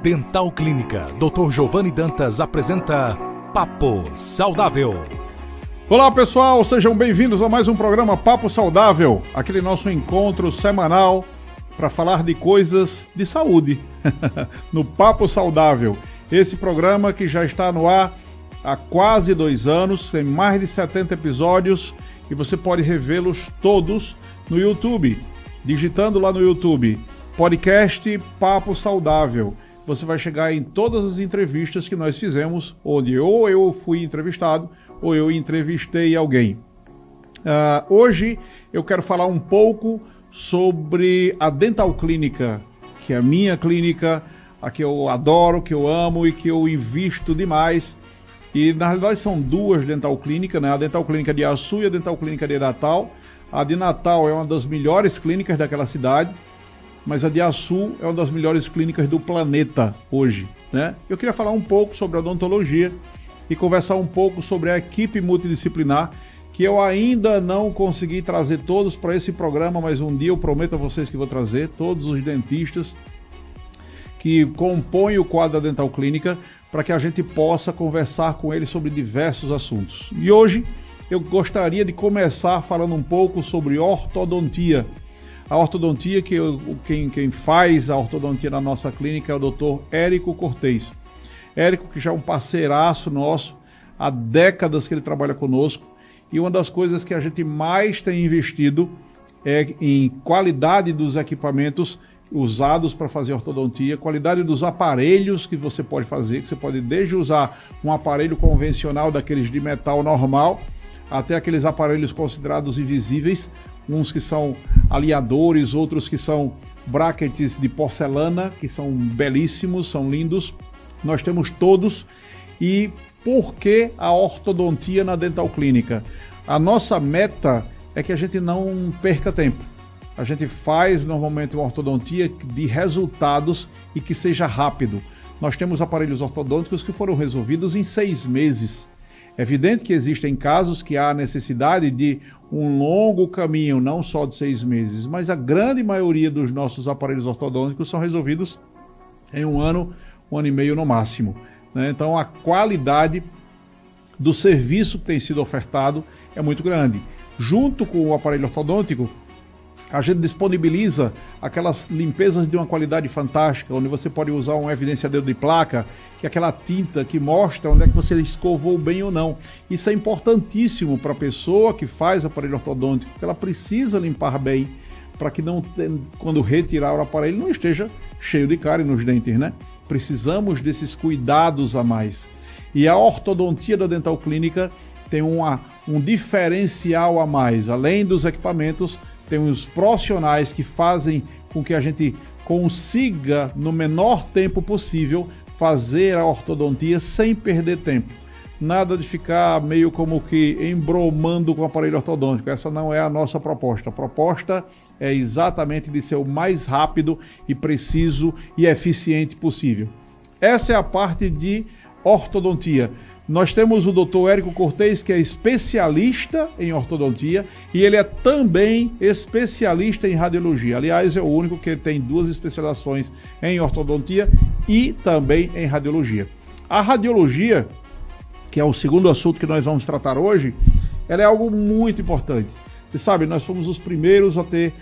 Dental Clínica Dr. Giovanni Dantas apresenta Papo Saudável. Olá pessoal, sejam bem-vindos a mais um programa Papo Saudável, aquele nosso encontro semanal para falar de coisas de saúde, no Papo Saudável. Esse programa que já está no ar há quase 2 anos, tem mais de 70 episódios e você pode revê-los todos no YouTube, digitando lá no YouTube, podcast Papo Saudável. Você vai chegar em todas as entrevistas que nós fizemos, onde ou eu fui entrevistado ou eu entrevistei alguém. Hoje eu quero falar um pouco sobre a Dental Clínica, que é a minha clínica, a que eu adoro, que eu amo e que eu invisto demais. E na realidade são 2 Dental Clínicas, né? A Dental Clínica de Açu e a Dental Clínica de Natal. A de Natal é uma das melhores clínicas daquela cidade, mas a de Açu é uma das melhores clínicas do planeta hoje, né? Eu queria falar um pouco sobre a odontologia e conversar um pouco sobre a equipe multidisciplinar, que eu ainda não consegui trazer todos para esse programa, mas um dia eu prometo a vocês que vou trazer todos os dentistas que compõem o quadro da Dental Clínica para que a gente possa conversar com eles sobre diversos assuntos. E hoje eu gostaria de começar falando um pouco sobre ortodontia. A ortodontia, quem faz a ortodontia na nossa clínica é o Dr. Érico Cortez. Érico, que já é um parceiraço nosso, há décadas que ele trabalha conosco, e uma das coisas que a gente mais tem investido é em qualidade dos equipamentos usados para fazer ortodontia, qualidade dos aparelhos que você pode fazer, que você pode desde usar um aparelho convencional daqueles de metal normal, até aqueles aparelhos considerados invisíveis, uns que são alinhadores, outros que são brackets de porcelana, que são belíssimos, são lindos. Nós temos todos. E por que a ortodontia na Dental Clínica? A nossa meta é que a gente não perca tempo. A gente faz normalmente uma ortodontia de resultados e que seja rápido. Nós temos aparelhos ortodônticos que foram resolvidos em 6 meses. É evidente que existem casos que há necessidade de um longo caminho, não só de 6 meses, mas a grande maioria dos nossos aparelhos ortodônticos são resolvidos em 1 ano, 1 ano e meio no máximo, né? Então a qualidade do serviço que tem sido ofertado é muito grande. Junto com o aparelho ortodôntico, a gente disponibiliza aquelas limpezas de uma qualidade fantástica, onde você pode usar um evidenciador de placa, que é aquela tinta que mostra onde é que você escovou bem ou não. Isso é importantíssimo para a pessoa que faz aparelho ortodôntico, porque ela precisa limpar bem, para que não, quando retirar o aparelho, não esteja cheio de cárie nos dentes, né? Precisamos desses cuidados a mais. E a ortodontia da Dental Clínica tem um diferencial a mais. Além dos equipamentos, tem os profissionais que fazem com que a gente consiga, no menor tempo possível, fazer a ortodontia sem perder tempo. Nada de ficar meio como que embromando com o aparelho ortodôntico. Essa não é a nossa proposta. A proposta é exatamente de ser o mais rápido e preciso e eficiente possível. Essa é a parte de ortodontia. Nós temos o Dr. Érico Cortez, que é especialista em ortodontia, e ele é também especialista em radiologia. Aliás, é o único que tem 2 especializações em ortodontia e também em radiologia. A radiologia, que é o segundo assunto que nós vamos tratar hoje, ela é algo muito importante. Você sabe, nós fomos os primeiros a ter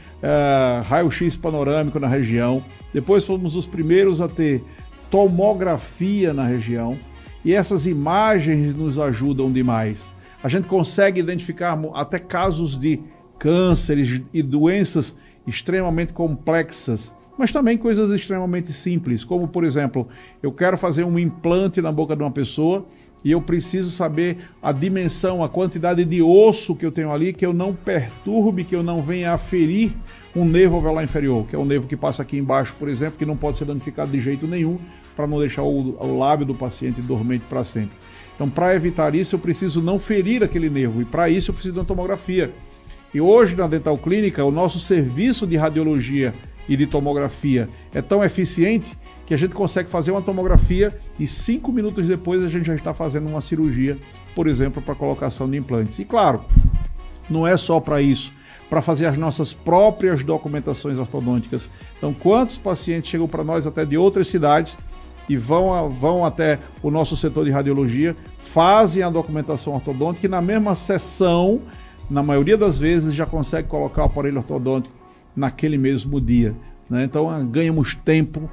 raio-x panorâmico na região, depois fomos os primeiros a ter tomografia na região, e essas imagens nos ajudam demais. A gente consegue identificar até casos de cânceres e doenças extremamente complexas, mas também coisas extremamente simples, como por exemplo, eu quero fazer um implante na boca de uma pessoa e eu preciso saber a dimensão, a quantidade de osso que eu tenho ali, que eu não perturbe, que eu não venha a ferir um nervo alveolar inferior, que é o nervo que passa aqui embaixo, por exemplo, que não pode ser danificado de jeito nenhum, para não deixar o lábio do paciente dormente para sempre. Então, para evitar isso, eu preciso não ferir aquele nervo, e para isso eu preciso de uma tomografia. E hoje, na Dental Clínica, o nosso serviço de radiologia e de tomografia é tão eficiente que a gente consegue fazer uma tomografia e 5 minutos depois a gente já está fazendo uma cirurgia, por exemplo, para colocação de implantes. E claro, não é só para isso. para fazer as nossas próprias documentações ortodônticas. Então, quantos pacientes chegam para nós até de outras cidades e vão até o nosso setor de radiologia, fazem a documentação ortodôntica e na mesma sessão, na maioria das vezes, já consegue colocar o aparelho ortodôntico naquele mesmo dia, né? Então ganhamos tempo,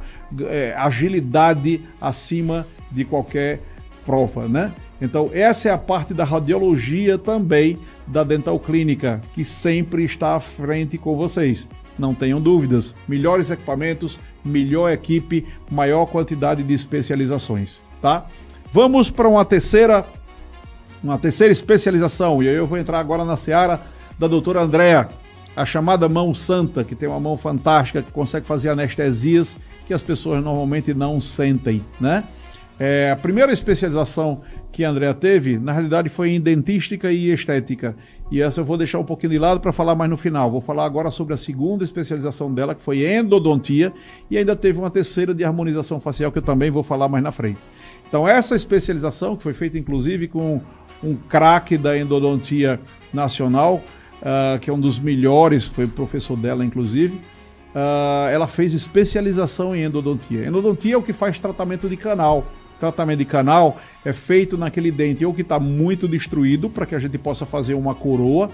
agilidade acima de qualquer prova, né? Então essa é a parte da radiologia também da Dental Clínica, que sempre está à frente com vocês. Não tenham dúvidas, melhores equipamentos, melhor equipe, maior quantidade de especializações, tá? Vamos para uma terceira especialização, e aí eu vou entrar agora na seara da doutora Andréa, a chamada mão santa, que tem uma mão fantástica, que consegue fazer anestesias que as pessoas normalmente não sentem, né? A primeira especialização que a Andréa teve, na realidade, foi em dentística e estética. E essa eu vou deixar um pouquinho de lado para falar mais no final. Vou falar agora sobre a segunda especialização dela, que foi endodontia, e ainda teve uma terceira de harmonização facial, que eu também vou falar mais na frente. Então, essa especialização, que foi feita inclusive com um craque da endodontia nacional, que é um dos melhores, foi professor dela, inclusive, ela fez especialização em endodontia. Endodontia é o que faz tratamento de canal. Tratamento de canal é feito naquele dente ou que está muito destruído para que a gente possa fazer uma coroa,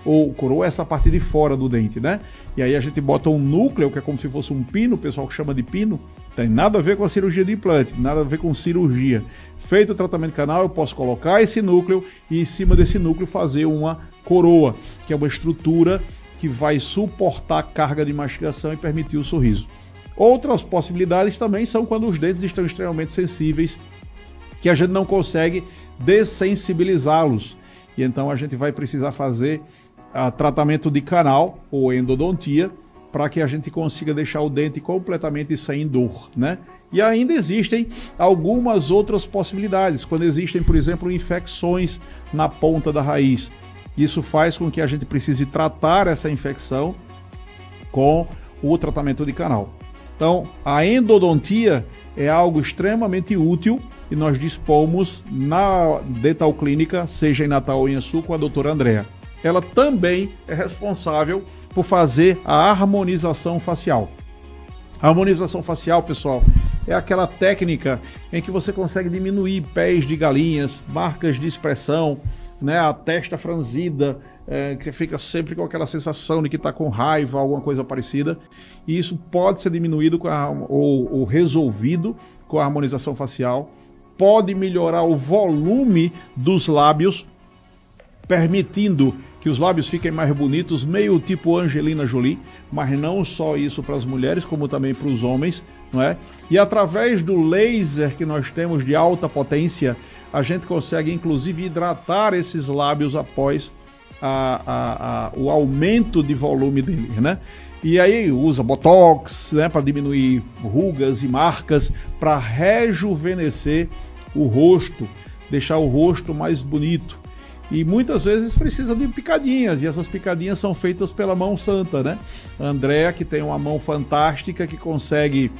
ou coroa é essa parte de fora do dente, né? E aí a gente bota um núcleo, que é como se fosse um pino, o pessoal chama de pino, tem nada a ver com a cirurgia de implante, nada a ver com cirurgia. Feito o tratamento de canal, eu posso colocar esse núcleo e em cima desse núcleo fazer uma coroa, que é uma estrutura que vai suportar a carga de mastigação e permitir o sorriso. Outras possibilidades também são quando os dentes estão extremamente sensíveis, que a gente não consegue dessensibilizá-los. E então a gente vai precisar fazer tratamento de canal ou endodontia para que a gente consiga deixar o dente completamente sem dor, né? E ainda existem algumas outras possibilidades, quando existem, por exemplo, infecções na ponta da raiz. Isso faz com que a gente precise tratar essa infecção com o tratamento de canal. Então, a endodontia é algo extremamente útil e nós dispomos na Dental Clínica, seja em Natal ou em Açu, com a doutora Andréa. Ela também é responsável por fazer a harmonização facial. A harmonização facial, pessoal, é aquela técnica em que você consegue diminuir pés de galinhas, marcas de expressão, né, a testa franzida, que fica sempre com aquela sensação de que está com raiva, alguma coisa parecida. E isso pode ser diminuído ou resolvido com a harmonização facial. Pode melhorar o volume dos lábios, permitindo que os lábios fiquem mais bonitos, meio tipo Angelina Jolie, mas não só isso para as mulheres, como também para os homens, não é? E através do laser que nós temos de alta potência, a gente consegue inclusive hidratar esses lábios após o aumento de volume deles, né? E aí usa botox, né, para diminuir rugas e marcas, para rejuvenescer o rosto, deixar o rosto mais bonito. E muitas vezes precisa de picadinhas, e essas picadinhas são feitas pela mão santa, né? A Andréa, que tem uma mão fantástica, que consegue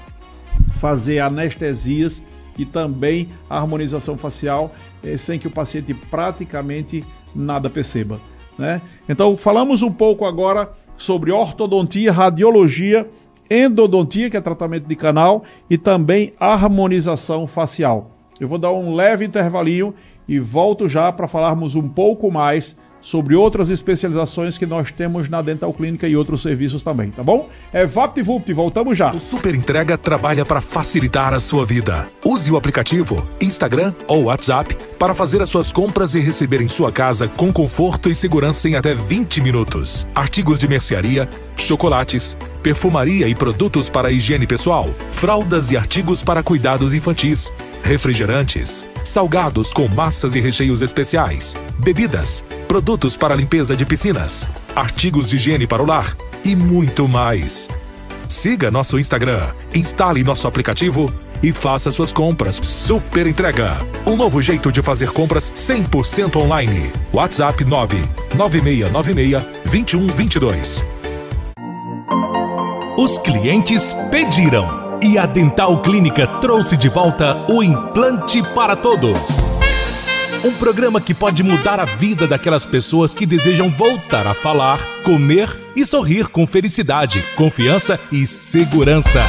fazer anestesias e também a harmonização facial, sem que o paciente praticamente nada perceba, né? Então falamos um pouco agora sobre ortodontia, radiologia, endodontia, que é tratamento de canal, e também harmonização facial. Eu vou dar um leve intervalinho e volto já para falarmos um pouco mais sobre outras especializações que nós temos na Dental Clínica e outros serviços também, tá bom? VaptVupt, voltamos já. O Super Entrega trabalha para facilitar a sua vida. Use o aplicativo, Instagram ou WhatsApp para fazer as suas compras e receber em sua casa com conforto e segurança em até 20 minutos. Artigos de mercearia, chocolates, perfumaria e produtos para higiene pessoal, fraldas e artigos para cuidados infantis, refrigerantes, salgados com massas e recheios especiais, bebidas, produtos para limpeza de piscinas, artigos de higiene para o lar e muito mais. Siga nosso Instagram, instale nosso aplicativo e faça suas compras. Super Entrega, um novo jeito de fazer compras 100% online. WhatsApp 99696-2122. Os clientes pediram e a Dental Clínica trouxe de volta o Implante para Todos. Um programa que pode mudar a vida daquelas pessoas que desejam voltar a falar, comer e sorrir com felicidade, confiança e segurança.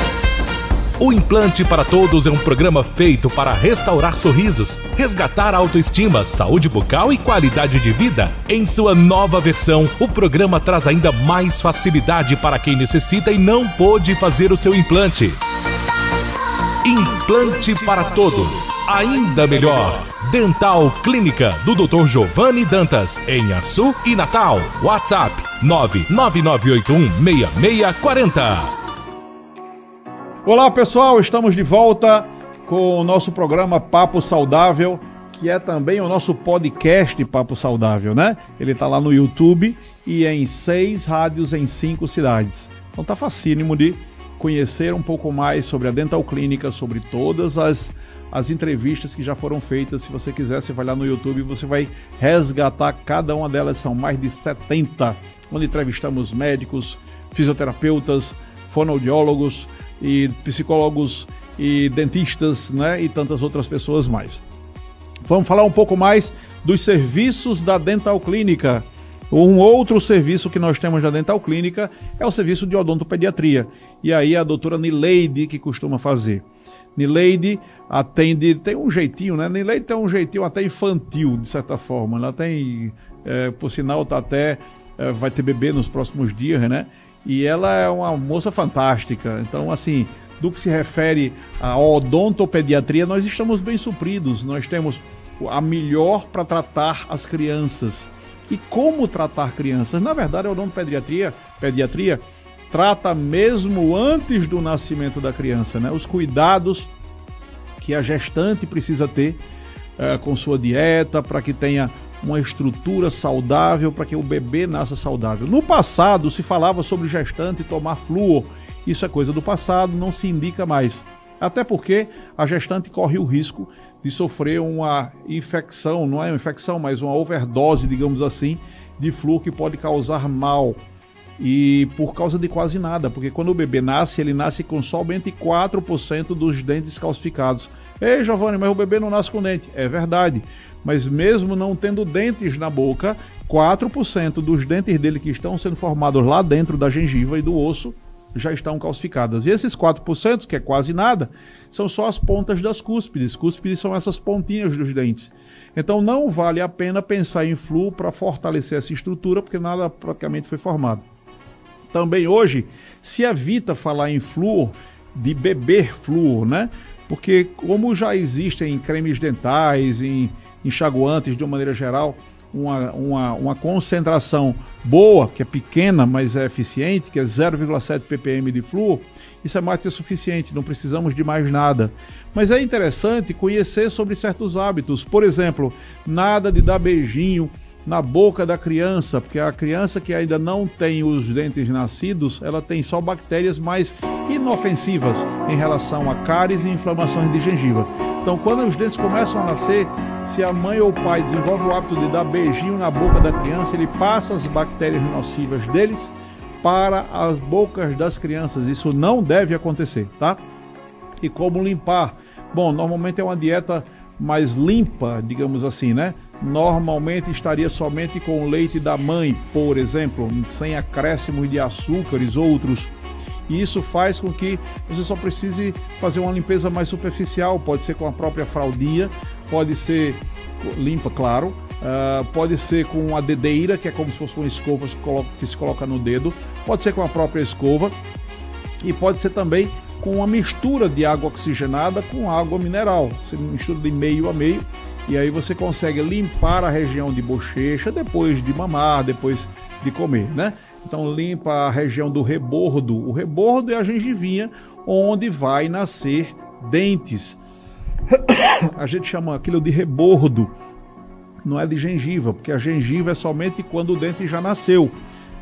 O Implante para Todos é um programa feito para restaurar sorrisos, resgatar a autoestima, saúde bucal e qualidade de vida. Em sua nova versão, o programa traz ainda mais facilidade para quem necessita e não pôde fazer o seu implante. Implante para Todos, ainda melhor. Dental Clínica, do Dr. Giovanni Dantas, em Açu e Natal. WhatsApp 999816640. Olá pessoal, estamos de volta com o nosso programa Papo Saudável, que é também o nosso podcast Papo Saudável, né? Ele está lá no YouTube e em 6 rádios em 5 cidades. Então tá facílimo de conhecer um pouco mais sobre a Dental Clínica, sobre todas as entrevistas que já foram feitas. Se você quiser, você vai lá no YouTube e você vai resgatar cada uma delas, são mais de 70, onde entrevistamos médicos, fisioterapeutas, fonoaudiólogos, e psicólogos e dentistas, né, e tantas outras pessoas mais. Vamos falar um pouco mais dos serviços da Dental Clínica. Um outro serviço que nós temos na Dental Clínica é o serviço de odontopediatria. E aí a doutora Nileide que costuma fazer. Nileide atende, tem um jeitinho, né? Nileide tem um jeitinho até infantil, de certa forma. Ela tem, por sinal, tá até vai ter bebê nos próximos dias, né? E ela é uma moça fantástica. Então, assim, do que se refere à odontopediatria, nós estamos bem supridos. Nós temos a melhor para tratar as crianças. E como tratar crianças? Na verdade, a odontopediatria trata mesmo antes do nascimento da criança, né? Os cuidados que a gestante precisa ter com sua dieta, para que tenha uma estrutura saudável, para que o bebê nasça saudável. No passado se falava sobre gestante tomar flúor. Isso é coisa do passado, não se indica mais. Até porque a gestante corre o risco de sofrer uma infecção, não é uma infecção, mas uma overdose, digamos assim, de flúor que pode causar mal. E por causa de quase nada, porque quando o bebê nasce, ele nasce com somente 4% dos dentes calcificados. Ei, Giovanni, mas o bebê não nasce com dente. É verdade. Mas mesmo não tendo dentes na boca, 4% dos dentes dele que estão sendo formados lá dentro da gengiva e do osso já estão calcificadas. E esses 4%, que é quase nada, são só as pontas das cúspides. Cúspides são essas pontinhas dos dentes. Então não vale a pena pensar em flúor para fortalecer essa estrutura, porque nada praticamente foi formado. Também hoje se evita falar em flúor, de beber flúor, né? Porque como já existem cremes dentais, em enxaguantes de uma maneira geral, uma concentração boa, que é pequena, mas é eficiente, que é 0,7 ppm de flúor, isso é mais que suficiente, não precisamos de mais nada. Mas é interessante conhecer sobre certos hábitos. Por exemplo, nada de dar beijinho na boca da criança, porque a criança que ainda não tem os dentes nascidos, ela tem só bactérias mais inofensivas em relação a cáries e inflamações de gengiva. Então, quando os dentes começam a nascer, se a mãe ou o pai desenvolve o hábito de dar beijinho na boca da criança, ele passa as bactérias nocivas deles para as bocas das crianças. Isso não deve acontecer, tá? E como limpar? Bom, normalmente é uma dieta mais limpa, digamos assim, né? Normalmente estaria somente com o leite da mãe, por exemplo, sem acréscimos de açúcares ou outros. E isso faz com que você só precise fazer uma limpeza mais superficial. Pode ser com a própria fraldinha, pode ser limpa, claro, pode ser com uma dedeira, que é como se fosse uma escova que se coloca no dedo, pode ser com a própria escova e pode ser também com uma mistura de água oxigenada com água mineral. Você mistura de meio a meio e aí você consegue limpar a região de bochecha depois de mamar, depois de comer, né? Então limpa a região do rebordo. O rebordo é a gengivinha onde vai nascer dentes. A gente chama aquilo de rebordo, não é de gengiva, porque a gengiva é somente quando o dente já nasceu.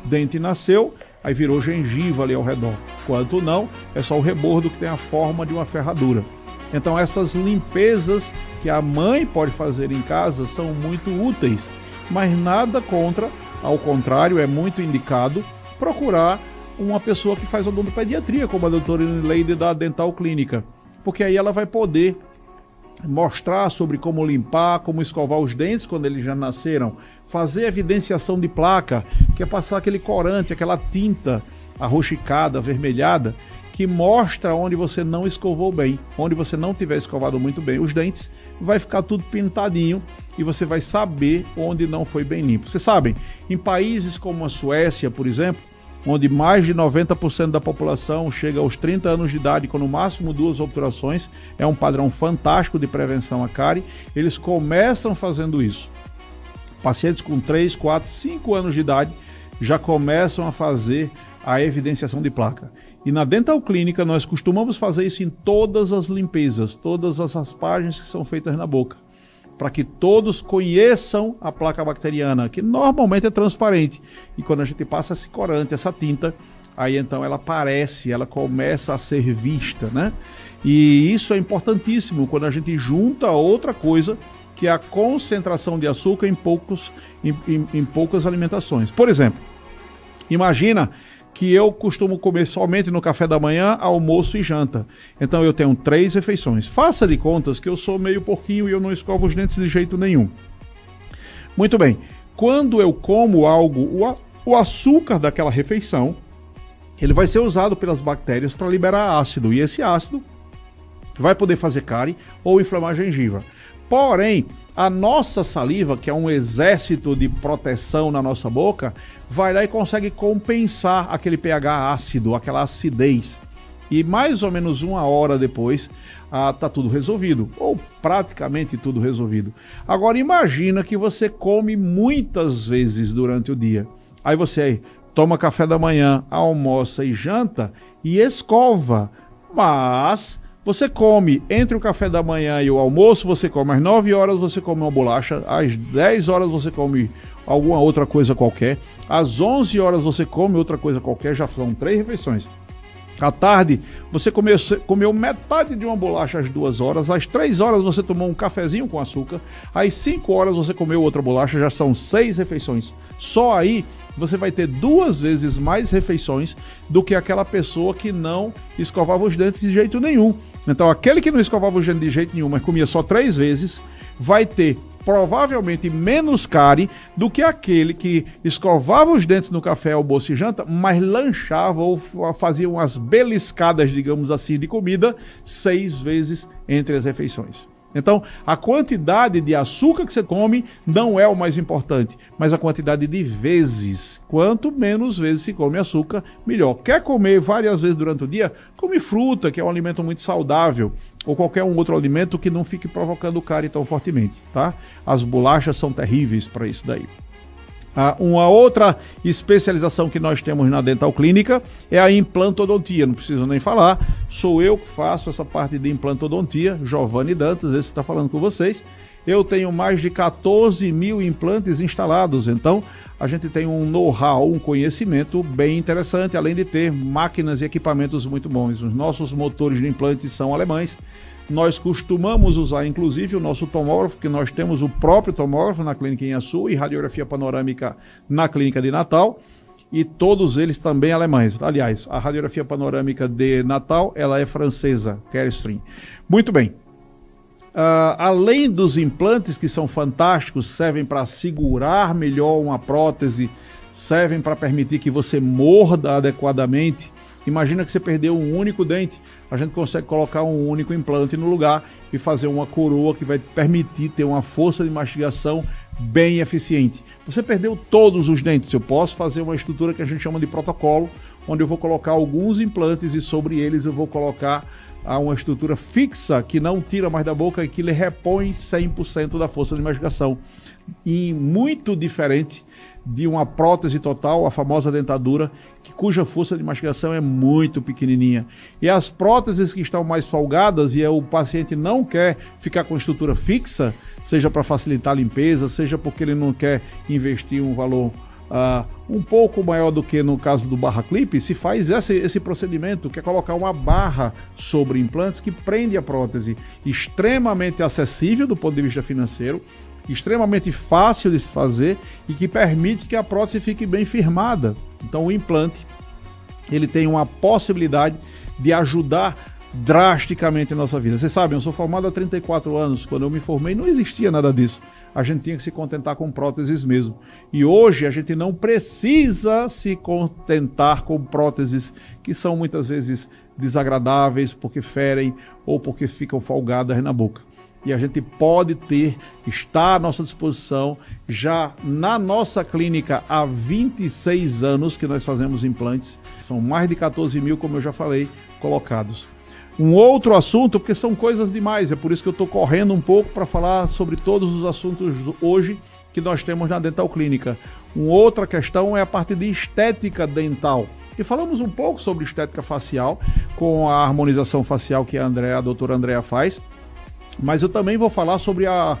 O dente nasceu, aí virou gengiva ali ao redor. Quanto não, é só o rebordo que tem a forma de uma ferradura. Então essas limpezas que a mãe pode fazer em casa são muito úteis, mas nada contra. Ao contrário, é muito indicado procurar uma pessoa que faz odontopediatria, como a doutora Nileide da Dental Clínica, porque aí ela vai poder mostrar sobre como limpar, como escovar os dentes quando eles já nasceram, fazer evidenciação de placa, que é passar aquele corante, aquela tinta arroxicada, avermelhada, que mostra onde você não escovou bem, onde você não tiver escovado muito bem os dentes, vai ficar tudo pintadinho e você vai saber onde não foi bem limpo. Vocês sabem, em países como a Suécia, por exemplo, onde mais de 90% da população chega aos 30 anos de idade com no máximo 2 obturações, é um padrão fantástico de prevenção à cárie, eles começam fazendo isso. Pacientes com 3, 4, 5 anos de idade já começam a fazer a evidenciação de placa. E na Dental Clínica nós costumamos fazer isso em todas as limpezas, todas as raspagens que são feitas na boca, para que todos conheçam a placa bacteriana, que normalmente é transparente. E quando a gente passa esse corante, essa tinta, aí então ela aparece, ela começa a ser vista, né? E isso é importantíssimo quando a gente junta outra coisa, que é a concentração de açúcar em poucas alimentações. Por exemplo, imagina que eu costumo comer somente no café da manhã, almoço e janta. Então eu tenho 3 refeições. Faça de contas que eu sou meio porquinho e eu não escovo os dentes de jeito nenhum. Muito bem. Quando eu como algo, o açúcar daquela refeição, ele vai ser usado pelas bactérias para liberar ácido. E esse ácido vai poder fazer cárie ou inflamar a gengiva. Porém, a nossa saliva, que é um exército de proteção na nossa boca, vai lá e consegue compensar aquele pH ácido, aquela acidez. E mais ou menos 1 hora depois, tá tudo resolvido, ou praticamente tudo resolvido. Agora imagina que você come muitas vezes durante o dia. Aí você toma café da manhã, almoça e janta e escova, mas você come entre o café da manhã e o almoço, você come às 9 horas, você come uma bolacha, às 10 horas você come alguma outra coisa qualquer, às 11 horas você come outra coisa qualquer, já são 3 refeições. À tarde, você comeu metade de uma bolacha às 2 horas, às 3 horas você tomou um cafezinho com açúcar, às 5 horas você comeu outra bolacha, já são 6 refeições. Só aí você vai ter 2 vezes mais refeições do que aquela pessoa que não escovava os dentes de jeito nenhum. Então aquele que não escovava os dentes de jeito nenhum, mas comia só 3 vezes, vai ter provavelmente menos cárie do que aquele que escovava os dentes no café, almoço e janta, mas lanchava ou fazia umas beliscadas, digamos assim, de comida 6 vezes entre as refeições. Então, a quantidade de açúcar que você come não é o mais importante, mas a quantidade de vezes. Quanto menos vezes se come açúcar, melhor. Quer comer várias vezes durante o dia? Come fruta, que é um alimento muito saudável, ou qualquer um outro alimento que não fique provocando cárie tão fortemente, tá? As bolachas são terríveis para isso daí. Uma outra especialização que nós temos na Dental Clínica é a implantodontia, não preciso nem falar, sou eu que faço essa parte de implantodontia, Giovanni Dantas, esse está falando com vocês. Eu tenho mais de 14 mil implantes instalados, então a gente tem um know-how, um conhecimento bem interessante, além de ter máquinas e equipamentos muito bons. Os nossos motores de implantes são alemães. Nós costumamos usar, inclusive, o nosso tomógrafo, que nós temos o próprio tomógrafo na clínica em Açu e radiografia panorâmica na clínica de Natal, e todos eles também alemães. Aliás, a radiografia panorâmica de Natal, ela é francesa, Carestream. Muito bem. Além dos implantes, que são fantásticos, servem para segurar melhor uma prótese, servem para permitir que você morda adequadamente. Imagina que você perdeu um único dente, a gente consegue colocar um único implante no lugar e fazer uma coroa que vai permitir ter uma força de mastigação bem eficiente. Você perdeu todos os dentes, eu posso fazer uma estrutura que a gente chama de protocolo, onde eu vou colocar alguns implantes e sobre eles eu vou colocar uma estrutura fixa que não tira mais da boca e que lhe repõe 100% da força de mastigação. E muito diferente de uma prótese total, a famosa dentadura, cuja força de mastigação é muito pequenininha. E as próteses que estão mais folgadas e o paciente não quer ficar com estrutura fixa, seja para facilitar a limpeza, seja porque ele não quer investir um valor um pouco maior do que no caso do barra clip, se faz esse procedimento, que é colocar uma barra sobre implantes que prende a prótese, extremamente acessível do ponto de vista financeiro, extremamente fácil de se fazer e que permite que a prótese fique bem firmada. Então o implante, ele tem uma possibilidade de ajudar drasticamente a nossa vida. Vocês sabem, eu sou formado há 34 anos, quando eu me formei não existia nada disso. A gente tinha que se contentar com próteses mesmo. E hoje a gente não precisa se contentar com próteses que são muitas vezes desagradáveis, porque ferem ou porque ficam folgadas na boca. E a gente pode está à nossa disposição, já na nossa clínica há 26 anos que nós fazemos implantes, são mais de 14 mil, como eu já falei, colocados. Um outro assunto, porque são coisas demais, é por isso que eu estou correndo um pouco para falar sobre todos os assuntos hoje que nós temos na Dental Clínica. Uma outra questão é a parte de estética dental. E falamos um pouco sobre estética facial, com a harmonização facial que a doutora Andrea faz. Mas eu também vou falar sobre a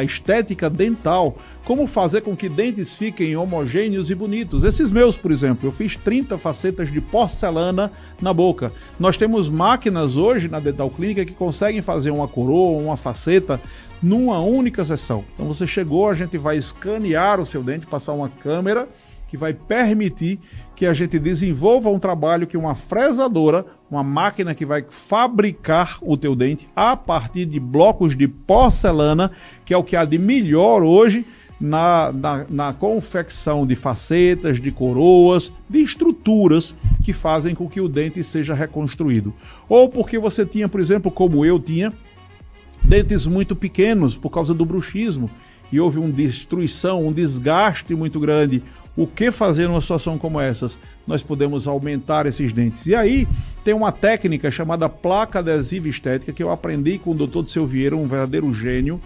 estética dental, como fazer com que dentes fiquem homogêneos e bonitos. Esses meus, por exemplo, eu fiz 30 facetas de porcelana na boca. Nós temos máquinas hoje na Dental Clínica que conseguem fazer uma coroa, uma faceta, numa única sessão. Então você chegou, a gente vai escanear o seu dente, passar uma câmera que vai permitir que a gente desenvolva um trabalho que uma fresadora, uma máquina que vai fabricar o teu dente a partir de blocos de porcelana, que é o que há de melhor hoje na confecção de facetas, de coroas, de estruturas que fazem com que o dente seja reconstruído. Ou porque você tinha, por exemplo, como eu tinha, dentes muito pequenos por causa do bruxismo e houve uma destruição, um desgaste muito grande. O que fazer numa situação como essas? Nós podemos aumentar esses dentes. E aí tem uma técnica chamada placa adesiva estética que eu aprendi com o Dr. Disseu Vieira, um verdadeiro gênio,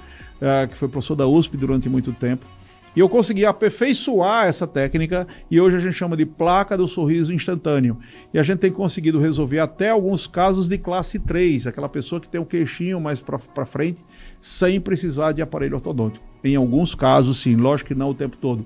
que foi professor da USP durante muito tempo. E eu consegui aperfeiçoar essa técnica e hoje a gente chama de placa do sorriso instantâneo. E a gente tem conseguido resolver até alguns casos de classe 3, aquela pessoa que tem um queixinho mais para frente, sem precisar de aparelho ortodôntico. Em alguns casos, sim, lógico que não o tempo todo.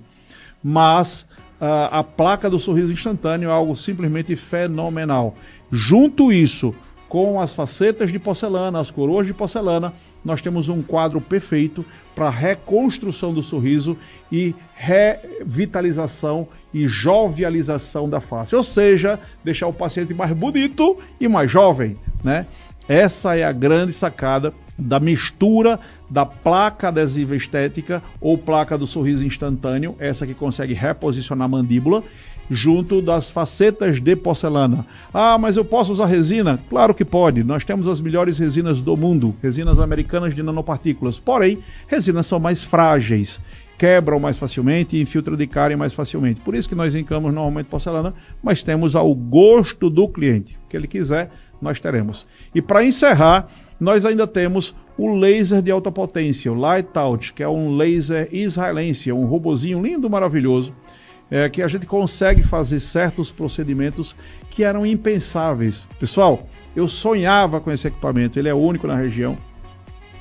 Mas a placa do sorriso instantâneo é algo simplesmente fenomenal. Junto isso com as facetas de porcelana, as coroas de porcelana, nós temos um quadro perfeito para reconstrução do sorriso e revitalização e jovialização da face. Ou seja, deixar o paciente mais bonito e mais jovem, né? Essa é a grande sacada da mistura da placa adesiva estética ou placa do sorriso instantâneo, essa que consegue reposicionar a mandíbula, junto das facetas de porcelana. Ah, mas eu posso usar resina? Claro que pode. Nós temos as melhores resinas do mundo, resinas americanas de nanopartículas. Porém, resinas são mais frágeis, quebram mais facilmente e infiltram de cárie mais facilmente. Por isso que nós indicamos normalmente porcelana, mas temos ao gosto do cliente. O que ele quiser, nós teremos. E para encerrar, nós ainda temos o laser de alta potência, o Light Touch, que é um laser israelense, um robozinho lindo, maravilhoso, que a gente consegue fazer certos procedimentos que eram impensáveis. Pessoal, eu sonhava com esse equipamento, ele é único na região,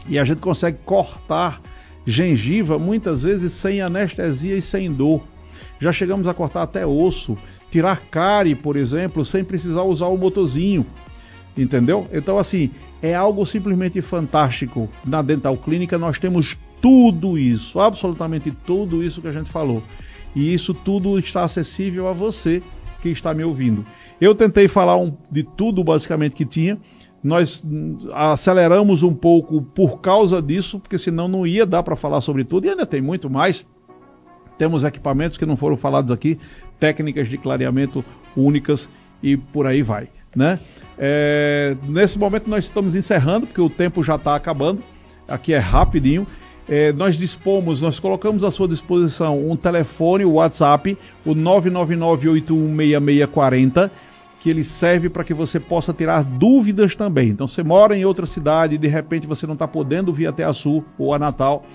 e a gente consegue cortar gengiva muitas vezes sem anestesia e sem dor. Já chegamos a cortar até osso, tirar cárie, por exemplo, sem precisar usar o motorzinho. Entendeu? Então, assim, é algo simplesmente fantástico. Na Dental Clínica nós temos tudo isso, absolutamente tudo isso que a gente falou. E isso tudo está acessível a você que está me ouvindo. Eu tentei falar de tudo basicamente que tinha. Nós aceleramos um pouco por causa disso, porque senão não ia dar para falar sobre tudo. E ainda tem muito mais. Temos equipamentos que não foram falados aqui, técnicas de clareamento únicas e por aí vai, né? Nesse momento nós estamos encerrando, porque o tempo já está acabando. Aqui é rapidinho. Nós colocamos à sua disposição um telefone, o WhatsApp, o 999816640, que ele serve para que você possa tirar dúvidas também. Então você mora em outra cidade e de repente você não está podendo vir até a Sul ou a Natal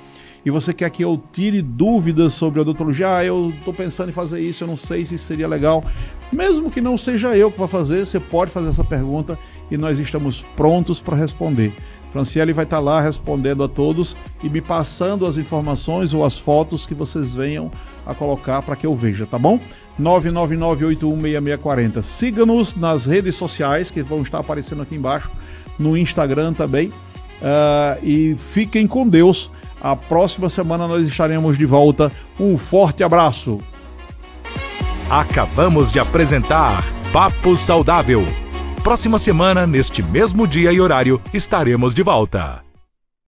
e você quer que eu tire dúvidas sobre a odontologia. Eu estou pensando em fazer isso, eu não sei se seria legal. Mesmo que não seja eu que vá fazer, você pode fazer essa pergunta e nós estamos prontos para responder. Franciele vai estar lá respondendo a todos e me passando as informações ou as fotos que vocês venham a colocar para que eu veja, tá bom? 999816640. Siga-nos nas redes sociais que vão estar aparecendo aqui embaixo, no Instagram também. E fiquem com Deus. A próxima semana nós estaremos de volta. Um forte abraço. Acabamos de apresentar Papo Saudável. Próxima semana, neste mesmo dia e horário, estaremos de volta.